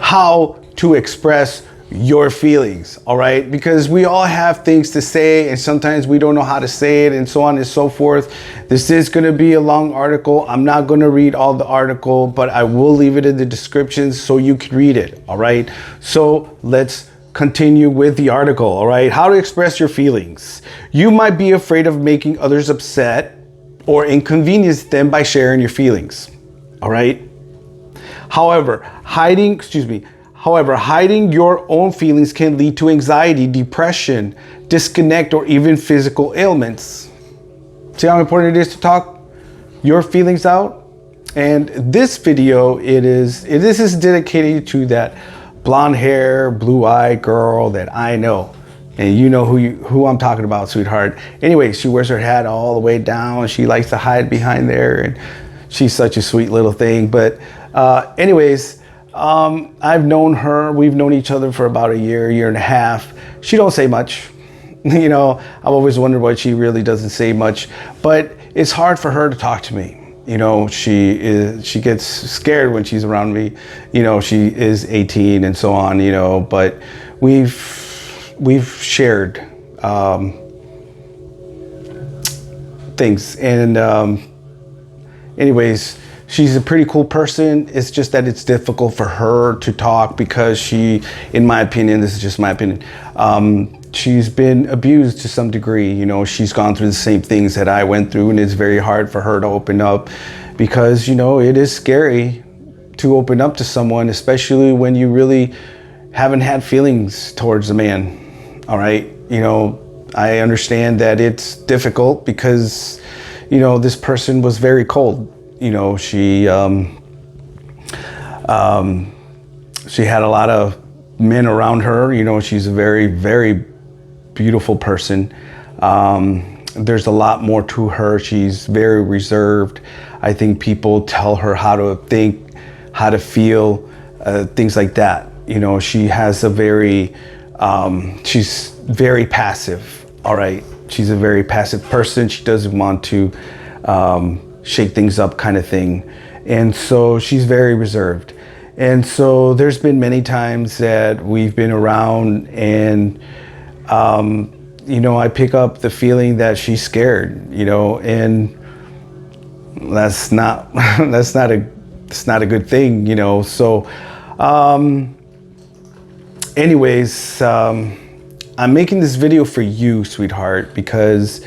how to express your feelings, all right? Because we all have things to say and sometimes we don't know how to say it and so on and so forth. This is gonna be a long article. I'm not gonna read all the article, but I will leave it in the description so you can read it, all right? So let's continue with the article, all right? How to express your feelings. You might be afraid of making others upset or inconvenience them by sharing your feelings, all right? However, hiding your own feelings can lead to anxiety, depression, disconnect, or even physical ailments. See how important it is to talk your feelings out? And this video, this is dedicated to that blonde hair, blue-eyed girl that I know. And you know who I'm talking about, sweetheart. Anyway, she wears her hat all the way down. She likes to hide behind there, and she's such a sweet little thing. But anyways, I've known her. We've known each other for about a year and a half. She don't say much. You know, I've always wondered why she really doesn't say much. But it's hard for her to talk to me. You know, she gets scared when she's around me. You know, she is 18 and so on. You know, but we've shared things, and anyways, she's a pretty cool person. It's just that it's difficult for her to talk because she, in my opinion, this is just my opinion, she's been abused to some degree. You know, she's gone through the same things that I went through, and it's very hard for her to open up because, you know, it is scary to open up to someone, especially when you really haven't had feelings towards a man. All right, you know, I understand that it's difficult because, you know, this person was very cold. You know, she had a lot of men around her. You know, she's a very, very beautiful person. There's a lot more to her. She's very reserved. I think people tell her how to think, how to feel, things like that. You know, she has a very, she's very passive, all right? She's a very passive person. She doesn't want to shake things up kind of thing. And so she's very reserved. And so there's been many times that we've been around and, you know, I pick up the feeling that she's scared, you know, and that's not, that's not a good thing, you know? So, anyways, I'm making this video for you, sweetheart, because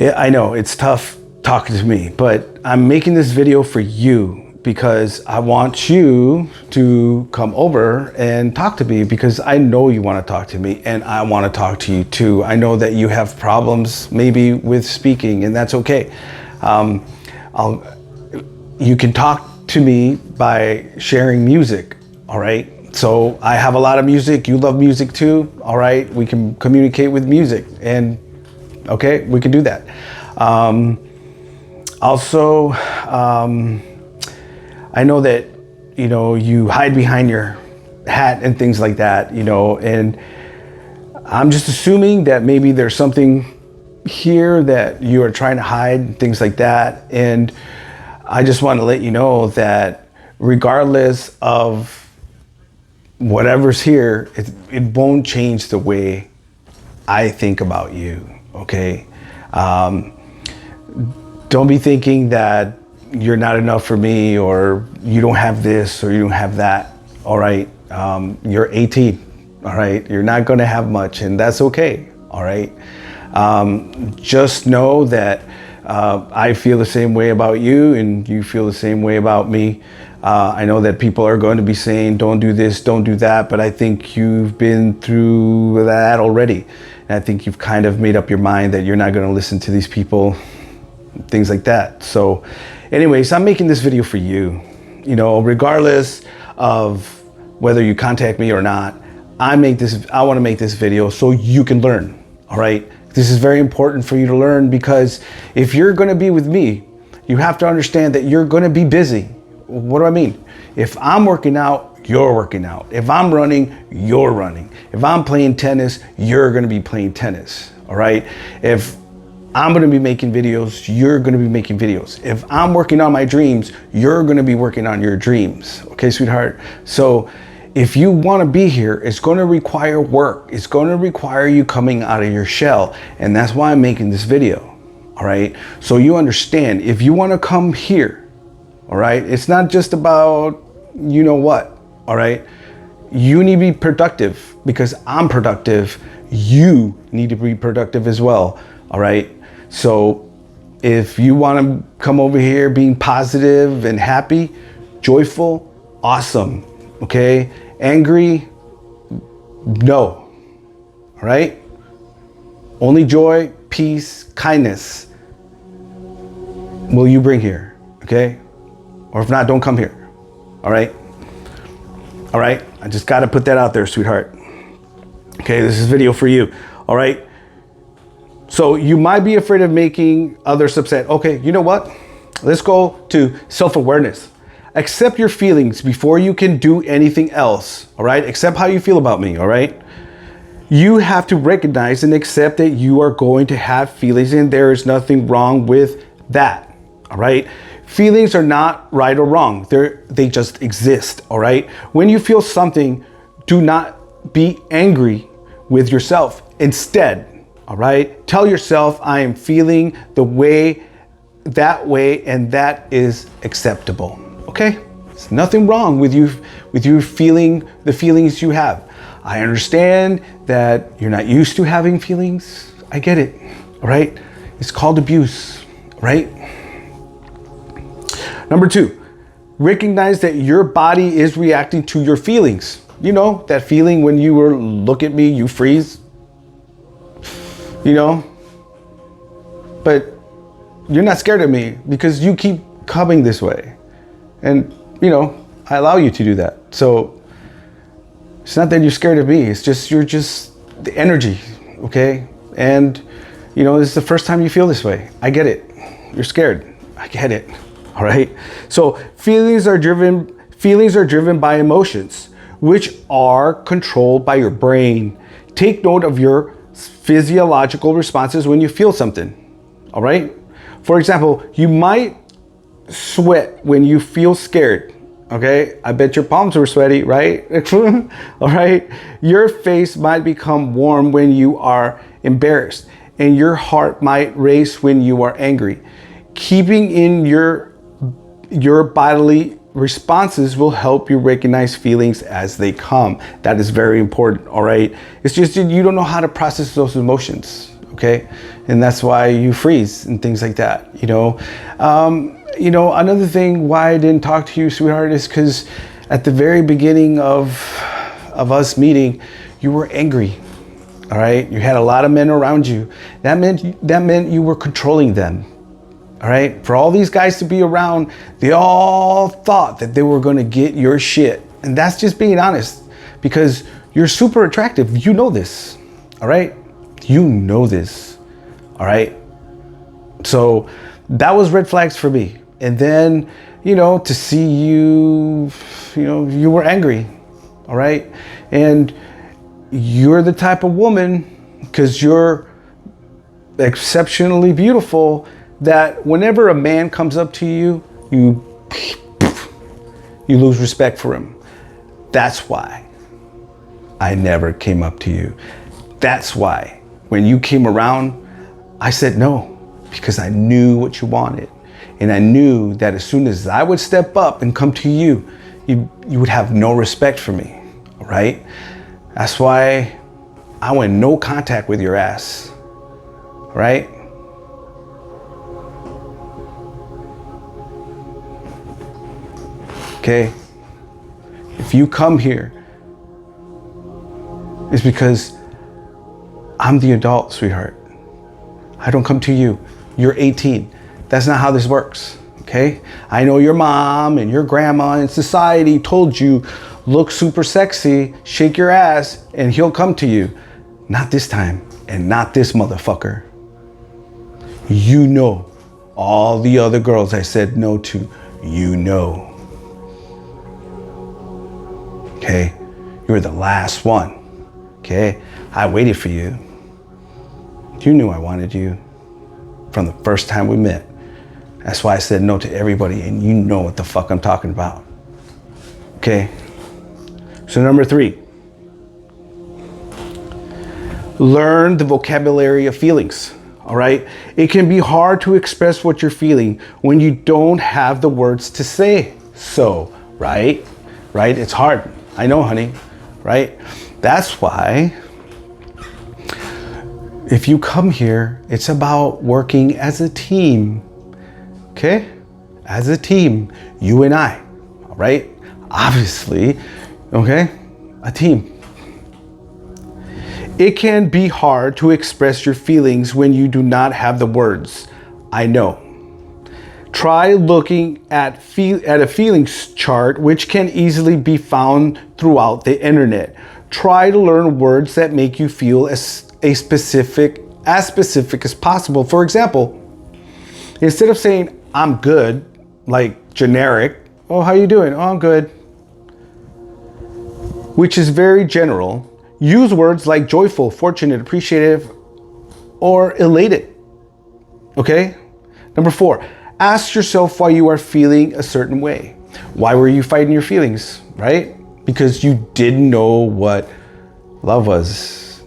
I know it's tough talking to me, but I'm making this video for you because I want you to come over and talk to me because I know you want to talk to me and I want to talk to you too. I know that you have problems maybe with speaking, and that's okay. You can talk to me by sharing music, all right? So I have a lot of music. You love music too. All right. We can communicate with music, and okay, we can do that. Also, I know that, you know, you hide behind your hat and things like that, you know, and I'm just assuming that maybe there's something here that you are trying to hide, things like that. And I just want to let you know that regardless of whatever's here, it won't change the way I think about you, okay? Don't be thinking that you're not enough for me, or you don't have this, or you don't have that, all right? You're 18, all right? You're not gonna have much, and that's okay, all right? Just know that I feel the same way about you, and you feel the same way about me. I know that people are going to be saying, don't do this, don't do that, but I think you've been through that already. And I think you've kind of made up your mind that you're not going to listen to these people, things like that. So anyways, I'm making this video for you. You know, regardless of whether you contact me or not, I want to make this video so you can learn, all right? This is very important for you to learn, because if you're going to be with me, you have to understand that you're going to be busy. What do I mean? If I'm working out, you're working out. If I'm running, you're running. If I'm playing tennis, you're going to be playing tennis. All right. If I'm gonna be making videos, you're gonna be making videos. If I'm working on my dreams, you're gonna be working on your dreams. Okay, sweetheart? So if you wanna be here, it's gonna require work. It's gonna require you coming out of your shell. And that's why I'm making this video, all right? So you understand, if you wanna come here, all right? It's not just about you know what, all right? You need to be productive because I'm productive. You need to be productive as well, all right? So if you want to come over here being positive and happy, joyful, awesome, okay? Angry, no, all right? Only joy, peace, kindness will you bring here, okay? Or if not, don't come here, all right? All right, I just got to put that out there, sweetheart. Okay, this is a video for you, all right? So you might be afraid of making others upset. Okay, you know what? Let's go to self-awareness. Accept your feelings before you can do anything else, all right? Accept how you feel about me, all right? You have to recognize and accept that you are going to have feelings and there is nothing wrong with that, all right? Feelings are not right or wrong. They just exist, all right? When you feel something, do not be angry with yourself. Instead, all right, tell yourself, I am feeling the way, and that is acceptable, okay? There's nothing wrong with you feeling the feelings you have. I understand that you're not used to having feelings. I get it, all right? It's called abuse, right? Number 2, recognize that your body is reacting to your feelings. You know, that feeling when you look at me, you freeze, you know, but you're not scared of me because you keep coming this way. And, you know, I allow you to do that. So it's not that you're scared of me. It's just, you're just the energy. Okay. And, you know, this is the first time you feel this way. I get it. You're scared. I get it. All right. So feelings are driven by emotions, which are controlled by your brain. Take note of your physiological responses when you feel something. All right. For example, you might sweat when you feel scared. Okay. I bet your palms were sweaty, right? All right. Your face might become warm when you are embarrassed, and your heart might race when you are angry. Keeping in your bodily responses will help you recognize feelings as they come. That is very important, all right? It's just you don't know how to process those emotions, okay? And that's why you freeze and things like that, you know? Another thing why I didn't talk to you, sweetheart, is because at the very beginning of us meeting, you were angry, all right? You had a lot of men around you. That meant you were controlling them. All right, for all these guys to be around, they all thought that they were gonna get your shit. And that's just being honest, because you're super attractive. You know this, all right? You know this, all right? So that was red flags for me. And then, you know, to see you were angry, all right? And you're the type of woman, because you're exceptionally beautiful, that whenever a man comes up to you, you lose respect for him. That's why I never came up to you. That's why when you came around, I said no, because I knew what you wanted. And I knew that as soon as I would step up and come to you, you would have no respect for me, all right? That's why I went no contact with your ass, all right? Okay, if you come here, it's because I'm the adult, sweetheart. I don't come to you. You're 18. That's not how this works, okay? I know your mom and your grandma and society told you, look super sexy, shake your ass, and he'll come to you. Not this time, and not this motherfucker. You know all the other girls I said no to, you know. Okay, you were the last one, okay? I waited for you. You knew I wanted you, from the first time we met. That's why I said no to everybody, and you know what the fuck I'm talking about. Okay? So number 3. Learn the vocabulary of feelings. All right? It can be hard to express what you're feeling when you don't have the words to say so, right? Right? It's hard. I know, honey. Right? That's why if you come here, it's about working as a team. Okay? As a team, you and I. All right? Obviously, okay? A team. It can be hard to express your feelings when you do not have the words. I know. Try looking at a feelings chart, which can easily be found throughout the internet. Try to learn words that make you feel as specific as possible. For example, instead of saying I'm good, like generic, oh, how you doing? Oh, I'm good. Which is very general. Use words like joyful, fortunate, appreciative, or elated. Okay? Number 4, ask yourself why you are feeling a certain way. Why were you fighting your feelings, right? Because you didn't know what love was,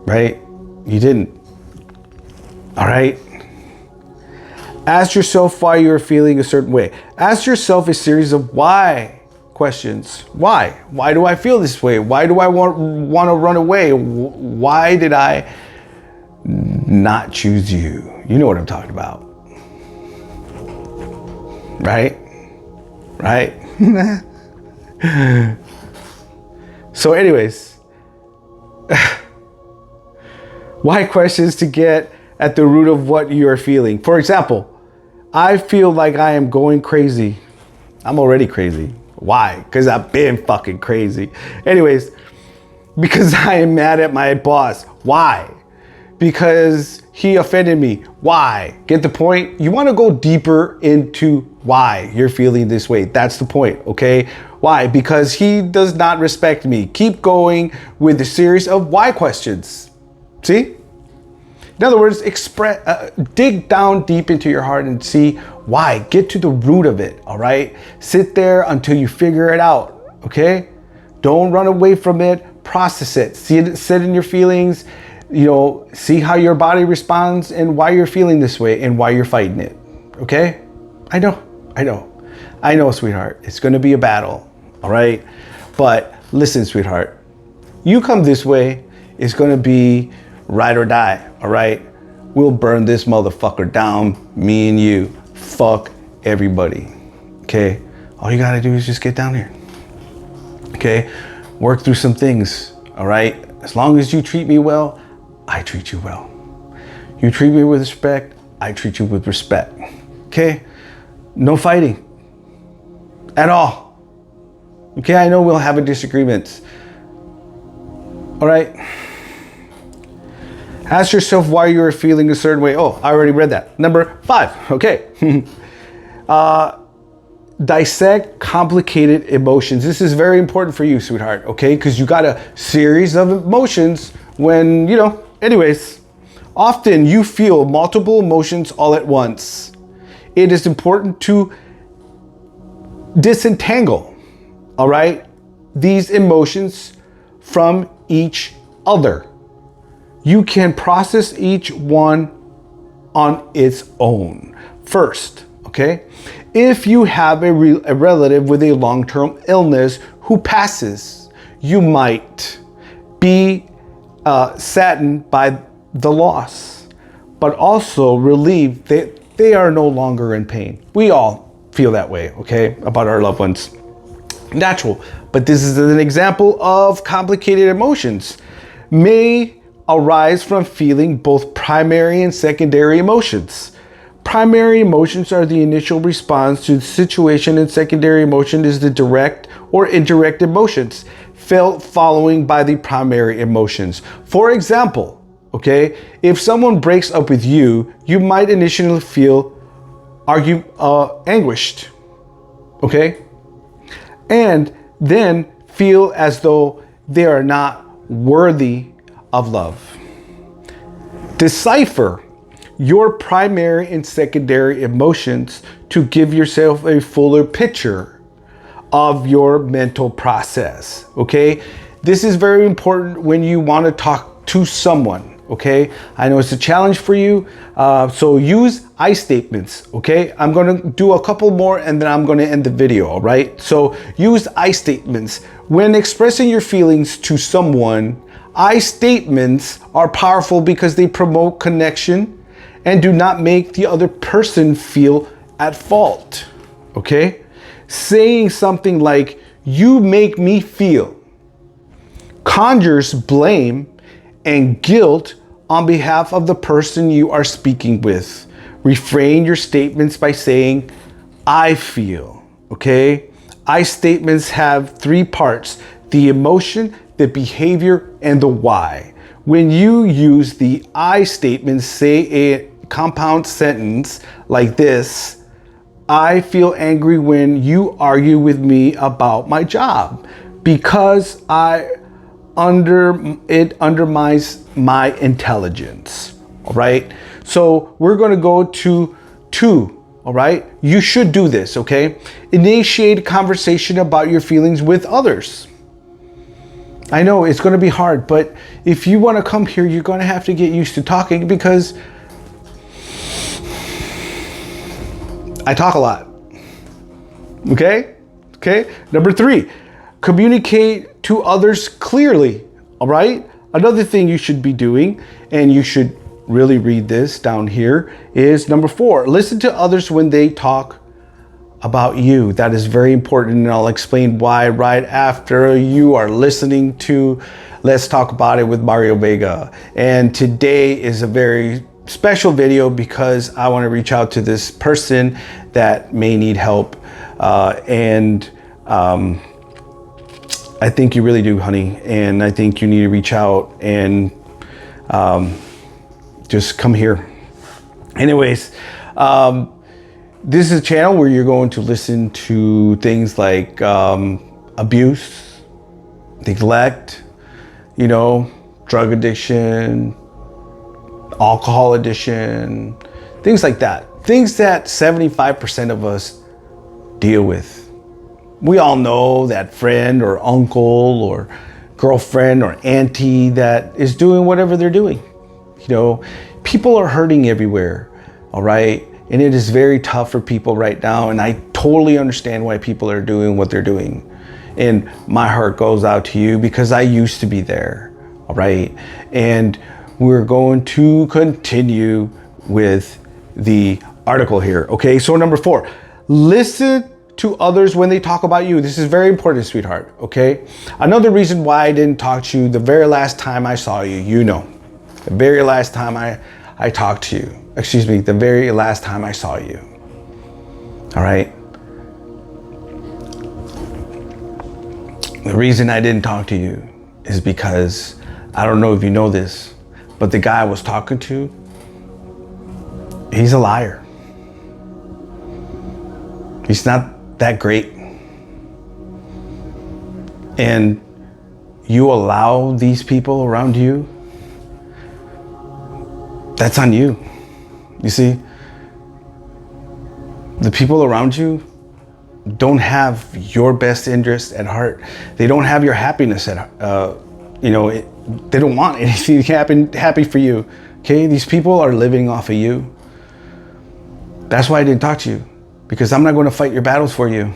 right? You didn't. All right? Ask yourself why you're feeling a certain way. Ask yourself a series of why questions. Why? Why do I feel this way? Why do I want to run away? Why did I not choose you? You know what I'm talking about. Right? Right? So anyways, why questions to get at the root of what you're feeling. For example, I feel like I am going crazy. I'm already crazy. Why? Because I've been fucking crazy. Anyways, because I am mad at my boss. Why? Because he offended me. Why? Get the point? You want to go deeper into why you're feeling this way. That's the point, okay? Why? Because he does not respect me. Keep going with the series of why questions. See? In other words, dig down deep into your heart and see why. Get to the root of it, all right? Sit there until you figure it out, okay? Don't run away from it. Process it. Sit in your feelings. You know, see how your body responds and why you're feeling this way and why you're fighting it, okay? I know, sweetheart. It's going to be a battle, all right? But listen, sweetheart, you come this way, it's going to be ride or die, all right? We'll burn this motherfucker down, me and you. Fuck everybody, okay? All you got to do is just get down here, okay? Work through some things, all right? As long as you treat me well, I treat you well. You treat me with respect, I treat you with respect, okay? No fighting at all. Okay, I know we'll have a disagreement. All right? Ask yourself why you are feeling a certain way. Oh, I already read that. Number 5, okay. Dissect complicated emotions. This is very important for you, sweetheart, okay? Because you got a series of emotions when, you know, anyways. Often you feel multiple emotions all at once. It is important to disentangle, all right, these emotions from each other. You can process each one on its own first, okay? If you have a relative with a long-term illness who passes, you might be saddened by the loss, but also relieved that they are no longer in pain. We all feel that way, okay, about our loved ones. Natural, but this is an example of complicated emotions. May arise from feeling both primary and secondary emotions. Primary emotions are the initial response to the situation, and secondary emotion is the direct or indirect emotions felt following by the primary emotions. For example, okay, if someone breaks up with you, you might initially feel anguished, okay? And then feel as though they are not worthy of love. Decipher your primary and secondary emotions to give yourself a fuller picture of your mental process, okay? This is very important when you want to talk to someone, okay? I know it's a challenge for you, so use I statements, okay? I'm gonna do a couple more and then I'm gonna end the video, all right? So use I statements. When expressing your feelings to someone, I statements are powerful because they promote connection and do not make the other person feel at fault, okay? Saying something like, "You make me feel," conjures blame and guilt on behalf of the person you are speaking with. Refrain your statements by saying, "I feel," okay? I statements have three parts: the emotion, the behavior, and the why. When you use the I statement, say a compound sentence like this: "I feel angry when you argue with me about my job because it undermines my intelligence." All right. So we're going to go to 2. All right. You should do this. Okay. Initiate a conversation about your feelings with others. I know it's going to be hard, but if you want to come here, you're going to have to get used to talking, because I talk a lot. Okay? Okay? Number 3, communicate to others clearly. All right? Another thing you should be doing, and you should really read this down here, is number 4, listen to others when they talk about you. That is very important, and I'll explain why right after you are listening to Let's Talk About It with Mario Vega. And today is a very special video because I want to reach out to this person that may need help, and I think you really do, honey, and I think you need to reach out and just come here. Anyways, this is a channel where you're going to listen to things like abuse, neglect, drug addiction, alcohol addiction, things like that. Things that 75% of us deal with. We all know that friend or uncle or girlfriend or auntie that is doing whatever they're doing. People are hurting everywhere, all right? And it is very tough for people right now, and I totally understand why people are doing what they're doing. And my heart goes out to you because I used to be there, all right? And we're going to continue with the article here, okay? So number 4, listen to others when they talk about you. This is very important, sweetheart, okay? Another reason why I didn't talk to you the very last time I saw you, the very last time I talked to you. Excuse me, the very last time I saw you. All right? The reason I didn't talk to you is because, I don't know if you know this, but the guy I was talking to, he's a liar. He's not that great. And you allow these people around you, that's on you. You see, the people around you don't have your best interest at heart. They don't have your happiness at they don't want anything to happy for you. Okay, these people are living off of you. That's why I didn't talk to you, because I'm not going to fight your battles for you.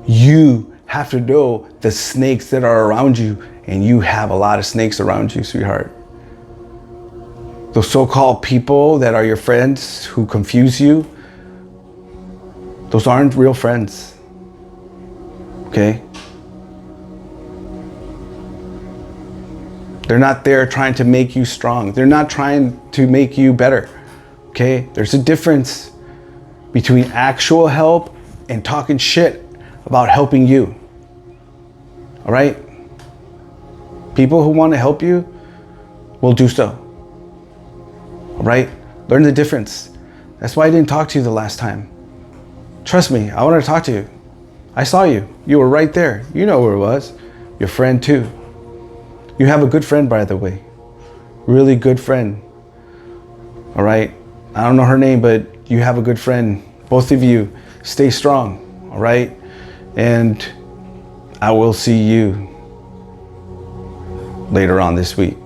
You have to know the snakes that are around you, and you have a lot of snakes around you, sweetheart. Those so-called people that are your friends who confuse you, those aren't real friends, okay? They're not there trying to make you strong. They're not trying to make you better, okay? There's a difference between actual help and talking shit about helping you, all right? People who want to help you will do so, all right? Learn the difference. That's why I didn't talk to you the last time. Trust me, I wanted to talk to you. I saw you. You were right there. You know where it was. Your friend too. You have a good friend, by the way. Really good friend. All All right. I don't know her name, but you have a good friend. Both of you stay strong. All right. And I will see you later on this week.